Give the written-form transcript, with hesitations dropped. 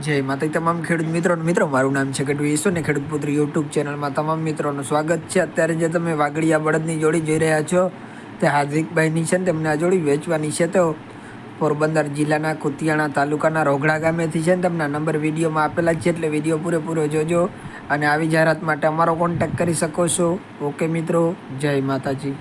જય માતા તમામ ખેડૂત મિત્રો મારું નામ છે ગઢવી ઈસુ ને ખેડૂત પુત્ર યુટ્યુબ ચેનલમાં તમામ મિત્રોનું સ્વાગત છે। અત્યારે જે તમે વાગડિયા બળદની જોડી જોઈ રહ્યા છો તે હાર્દિકભાઈની છે ને તેમને આ જોડી વેચવાની છે। તો પોરબંદર જિલ્લાના કુતિયાણા તાલુકાના રોગડા ગામેથી છે ને તેમના નંબર વિડીયોમાં આપેલા છે, એટલે વિડીયો પૂરેપૂરો જોજો અને આવી જાહેરાત માટે અમારો કોન્ટેક્ટ કરી શકો છો। ઓકે મિત્રો, જય માતાજી।